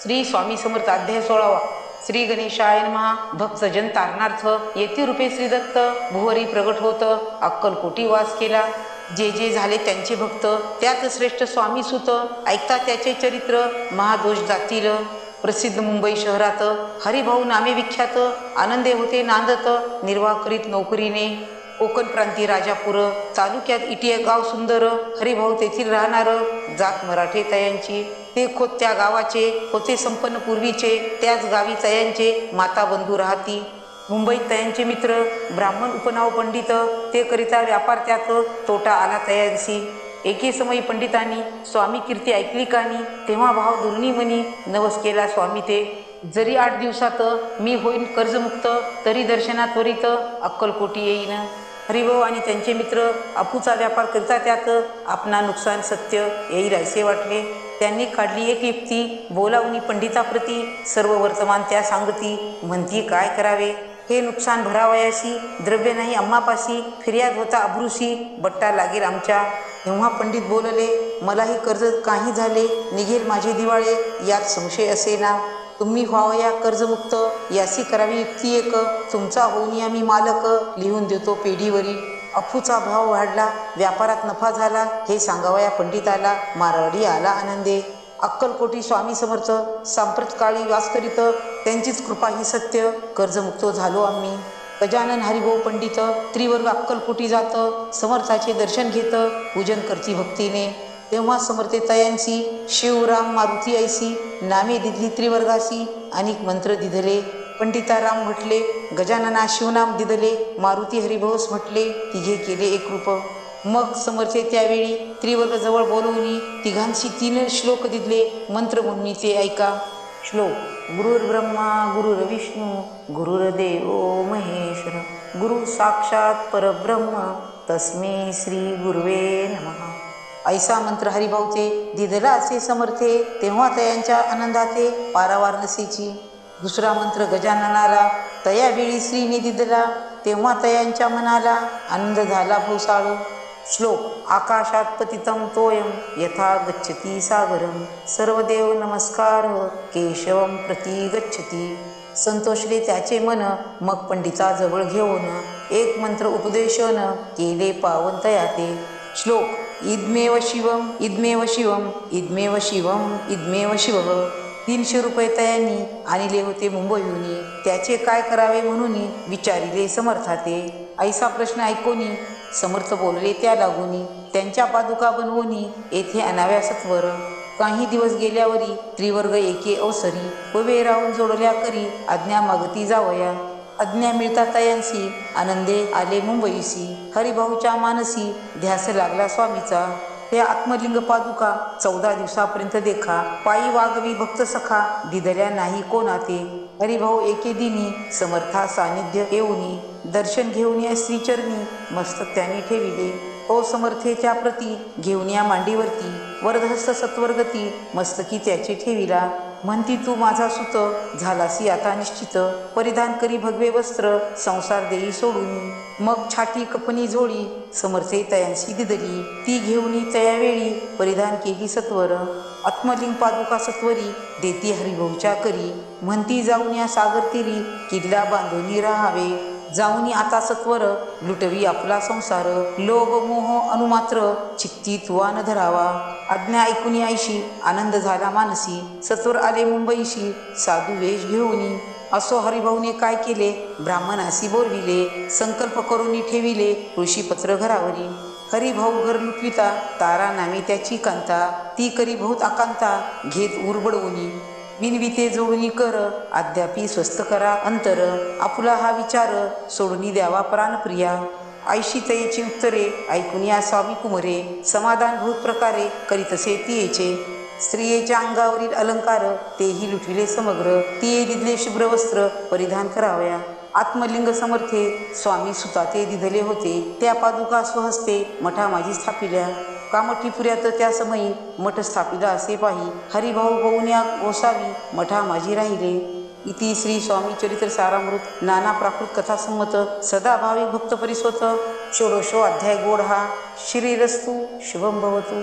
श्री स्वामी समर्थ अध्याय 16वा। श्री गणेशाय नमः। भक्तजन तारणार्थ येती रूपे श्री दत्त भुवरी प्रगट होत अक्कलकोटी वास केला। जे जे झाले त्यांचे भक्त त्यात श्रेष्ठ स्वामी सुत ऐकता त्याचे चरित्र महादोष जातील। प्रसिद्ध मुंबई शहरात हरिभाऊ नामे विख्यात आनंदे होते नांदत निर्वाह करीत नोकरीने। कोकण प्रांती राजापूर तालुक्यात इटिया गाव सुंदर हरिभाऊ तेथील राहणार जात मराठे तयांची। ते खोत त्या गावाचे होते संपन्न पूर्वीचे त्याच गावी तयांचे माता बंधू राहती। मुंबईत तयांचे मित्र ब्राह्मण उपनाव पंडित ते करिता व्यापार त्यात तोटा आला तयांसी। एके समयी पंडितांनी स्वामी कीर्ती ऐकली कानी तेव्हा भाव दुर्नी मनी नवस केला स्वामी ते। जरी 8 दिवसात मी होईन कर्जमुक्त तरी दर्शना त्वरित अक्कलकोटी येईन। हरिभाऊ आणि त्यांचे मित्र अफूचा व्यापार करता त्यात आपणा नुकसान सत्य येईल असे वाटले। त्यांनी काढली एक युक्ती बोलावणी पंडिताप्रती सर्व वर्तमान त्या सांगती म्हणती काय करावे हे नुकसान भरावयासी द्रव्य नाही आम्हापाशी फिर्याद होता अब्रुसी बट्टा लागेल आमच्या। तेव्हा पंडित बोलले मलाही कर्ज काही झाले निघेल माझे दिवाळे यात संशय असे ना। तुम्ही व्हावया कर्जमुक्त यासी करावी युक्ती एक तुमचा होऊन आम्ही मालक लिहून देतो पेढीवरी। अफूचा भाव वाढला व्यापारात नफा झाला हे सांगावया पंडिताला मारवाडी आला आनंदे। अक्कलकोटी स्वामी समर्थ सांप्रत काळी वास करीत त्यांचीच कृपा ही सत्य कर्जमुक्त झालो आम्ही। गजानन हरिभाऊ पंडित त्रिवर्ग अक्कलकोटी जात समर्थाचे दर्शन घेत पूजन करती भक्तीने। तेव्हा समर्थे तयांसी शिवराम मारुती ऐसी नामे दिधली त्रिवर्गासी अनेक मंत्र दिधले। पंडिता राम म्हटले गजानना शिवनाम दिदले मारुती हरिभाऊस म्हटले तिघे केले एक रूप। मग समर्थे त्यावेळी त्रिवर्ग जवळ बोलवून तिघांशी 3 श्लोक दिदले मंत्र म्हणून ते ऐका। श्लोक गुरुर्ब्रह्मा गुरुर्विष्णू गुरुर्देव महेश्वर गुरु साक्षात परब्रह्म तस्मै श्री गुरुवे नमः। ऐसा मंत्र हरिभाऊचे दिदला असे समर्थे तेव्हा तयांच्या आनंदाचे पारावार नसेची। दुसरा मंत्र गजाननाला तयावेळी श्रीने दिदला तेव्हा तयांच्या मनाला आनंद झाला भोसाळ। श्लोक आकाशात पतितं तोयम यथा गच्छति सागरम सर्वदेव नमस्कार केशवम प्रति गच्छति। संतोषले त्याचे मन मग पंडिता जवळ घेऊन एक मंत्र उपदेशन केले पावन तयाते। श्लोक इदमेव शिवम इदमेव शिवम इदमेव शिवम इदमेव शिवः। 300 रुपये तयांनी आणले होते मुंबईहून त्याचे काय करावे म्हणून विचारिले समर्थाते। ऐसा प्रश्न ऐकोनी समर्थ बोलले त्या लागूनी त्यांच्या पादुका बनवून येथे आणाव्या सत्वर। काही दिवस गेल्यावरी त्रिवर्ग एके अवसरी उभे राहून जोडल्या करी आज्ञा मागती जावया। आज्ञा मिळता तयांसी आनंदे आले मुंबईसी। हरिभाऊच्या मानसी ध्यास लागला स्वामीचा। हे आत्मलिंग पादुका 14 दिवसापर्यंत देखा पायी वागवी भक्त सखा दिदल्या नाही कोणाते। हरिभाऊ एके दिनी समर्था सानिध्य येऊनी दर्शन घेऊन या श्रीचरणी मस्तक त्यांनी ठेविले। ओ समर्थेच्या प्रती घेऊन या मांडीवरती वरदहस्त सत्वरगती मस्तकी त्याचे ठेविला। म्हणती तू माझा सुत झालासी आता निश्चित परिधान करी भगवे वस्त्र संसार देई सोडून। मग छाटी कपनी झोळी समर्थे तयांसी दिदली ती घेऊन तयावेळी परिधान केली सत्वर। आत्मलिंग पादुका सत्वरी देती हरिभाऊच्या करी म्हणती जाऊन या सागर तीरी किल्ला बांधून राहावे। जाऊनी आता सत्वर लुटवी आपला संसार लोभ मोह अनुमात्र चित्ती तुवा न धरावा। आज्ञा ऐकुनी ऐशी आनंद झाला मानसी सत्वर आले मुंबईशी साधू वेश घेऊनी। असो हरिभाऊने काय केले ब्राह्मणासी बोलविले संकल्प करून ठेविले ऋषीपत्र घरावरी। हरिभाऊ घर लुटविता तारा नामे त्याची कांता ती करी बहुत आकांता घेत उरबडवूनी। बिनविते जोडणी कर अद्यापी स्वस्थ करा अंतर आपुला हा विचार सोडून द्यावा प्राणप्रिया। ऐशी तयेची उत्तरे ऐकून या स्वामी कुमरे समाधान बहुत प्रकारे करीतसे तियेचे। स्त्रियेच्या अंगावरील अलंकार तेही लुटविले समग्र तिये दिदले शुभ्र वस्त्र परिधान करावया। आत्मलिंग समर्थे स्वामी सुताते दिधले होते त्या पादुका स्वहस्ते मठा माझी स्थापिल्या। कामठीपुऱ्यात त्या समयी मठ स्थापिला असे पाही हरिभाऊ होऊन गोसावी मठा माझी राहिले। इति श्री स्वामी चरित्र सारामृत नाना प्राकृत कथा संमत सदाभावी भक्त परिसोत षोडशो अध्याय गोड हा। श्रीरस्तु शुभम भवतु।